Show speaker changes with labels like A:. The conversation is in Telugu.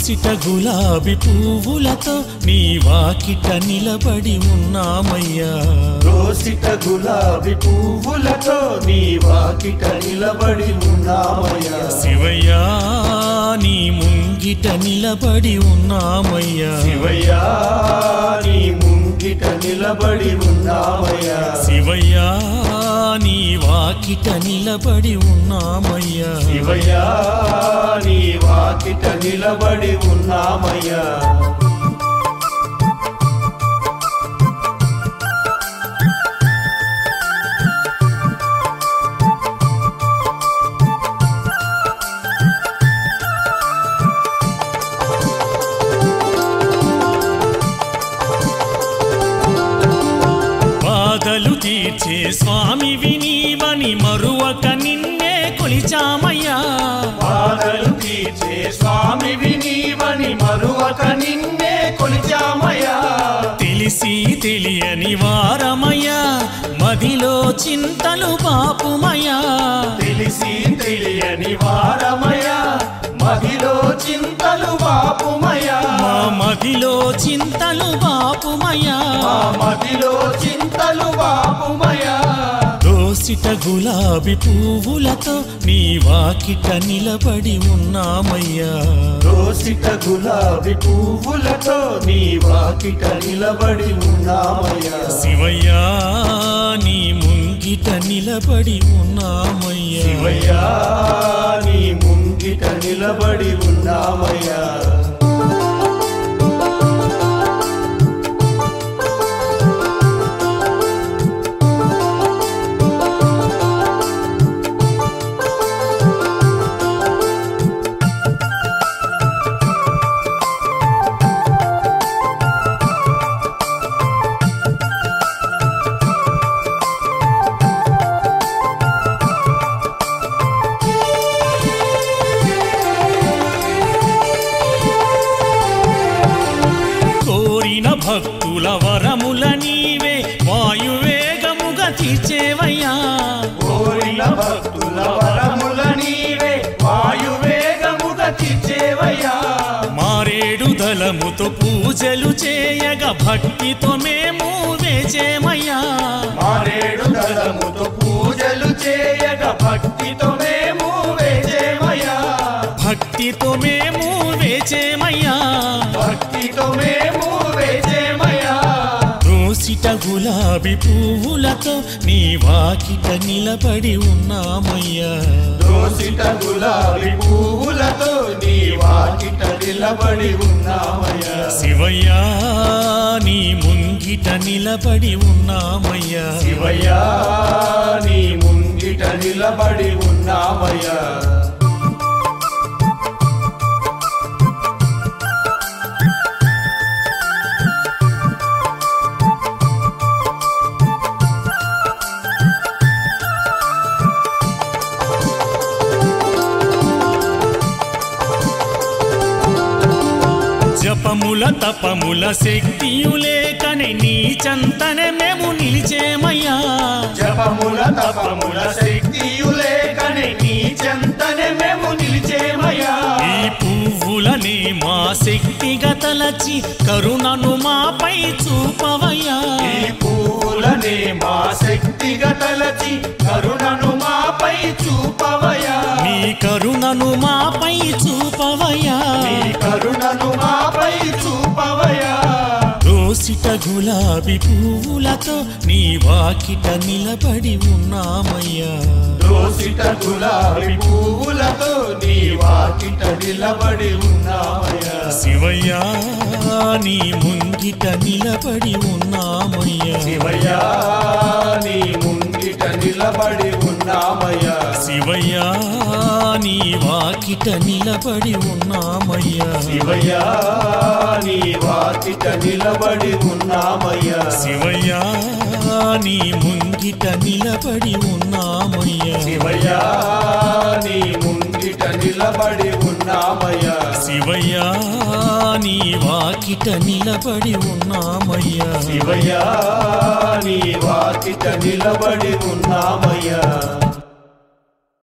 A: దోసిట గులాబీ పువ్వులతో నీ వాకిట నిలబడి ఉన్నామయ్యా
B: దోసిట గులాబీ పువ్వులతో నీ వాకిట నిలబడి ఉన్నామయ్యా
A: శివయ్యా నీ ముంగిట నిలబడి ఉన్నామయ్యా
B: శివయ్యా నీ ముంగిట నిలబడి ఉన్నామయ్యా
A: శివయ్యా నీ వాకిట నిలబడి ఉన్నామయ్యా
B: శివయ్యా నీ వాకిట నిలబడి ఉన్నామయ్యా
A: బాధలు తీర్చే స్వామివి నీవని మరువక నిన్నే కొలిచామయ్యా
B: బాధలు తీర్చే స్వామివి నీవని మరువక నిన్నే కొలిచామయ్యా
A: తెలిసి తెలియని వారమయ్యా మదిలో చింతలు బాపుమయ్యా
B: తెలిసి తెలియని వారమయ్యా మదిలో చింతలు బాపుమయ్యా
A: మా మదిలో చింతలు బాపుమయ్యా
B: మా మదిలో చింతలు బాపుమయ్యా
A: దోసిట గులాబీ పువ్వులతో నీ వాకిట నిలబడి ఉన్నామయ్యా
B: దోసిట గులాబీ పువ్వులతో నీ వాకిట నిలబడి ఉన్నామయ్యా
A: శివయ్యా నీ ముంగిట నిలబడి ఉన్నామయ్యా
B: శివయ్యా నీ ముంగిట నిలబడి ఉన్నామయ్యా
A: భక్తుల వరముల నీవే వాయువేగముగా తీర్చేవయ్యా
B: కోరిన భక్తుల వరముల నీవే వాయువేగముగా తీర్చేవయ్యా
A: మారేడు దళముతో పూజలు చేయగా భక్తితో మేము వేచేమయ్యా
B: మారేడు దళముతో పూజలు చేయగా భక్తితో మేము వేచేమయ్యా
A: భక్తితో మేము వేచేమయ్యా
B: భక్తితో మేము వేచేమయ్యా
A: దోసిట గులాబీ పువ్వులతో నీ వాకిట నిలబడి ఉన్నామయ్యా
B: దోసిట గులాబీ పువ్వులతో నీ వాకిట నిలబడి ఉన్నామయ్యా
A: శివయ్యా నీ ముంగిట నిలబడి ఉన్నామయ్యా
B: శివయ్యా నీ ముంగిట నిలబడి ఉన్నామయ్యా
A: జపముల తపముల శక్తియులేకనే నీ చంతనే మేము నిలిచేమయ్యా
B: జపముల తపముల శక్తియులేకనే నీ చెంతనే మేము నిలిచేమయ్యా
A: ఈ పువ్వులని మా శక్తిగా తలచి కరుణను మాపై చూపవయ్యా
B: ఈ పువ్వులనే మా శక్తిగా తలచి కరుణను మాపై చూపవయ్యా
A: నీ కరుణను మాపై చూపవయ్యా
B: నీ కరుణను మాపై చూపవయ్యా
A: దోసిట గులాబీ పువ్వులతో నీ వాకిట నిలబడి ఉన్నామయ్యా
B: దోసిట గులాబీ పువ్వులతో నీ వాకిట నిలబడి ఉన్నామయ్యా
A: శివయ్యా నీ ముంగిట నిలబడి ఉన్నామయ్యా
B: శివయ్యా నీ ముంగిట నిలబడి ఉన్నామయ్యా
A: శివయ్యా నీ వాకిట నిలబడి ఉన్నామయ్యా
B: శివయ్యా నీ వాకిట నిలబడి ఉన్నామయ్యా
A: శివయ్యా నీ ముంగిట నిలబడి ఉన్నామయ్యా
B: శివయ్యా నీ ముంగిట నిలబడి ఉన్నామయ్యా
A: శివయ్యా నీ వాకిట నిలబడి ఉన్నామయ్యా
B: శివయ్యా నీ వాకిట నిలబడి ఉన్నామయ్యా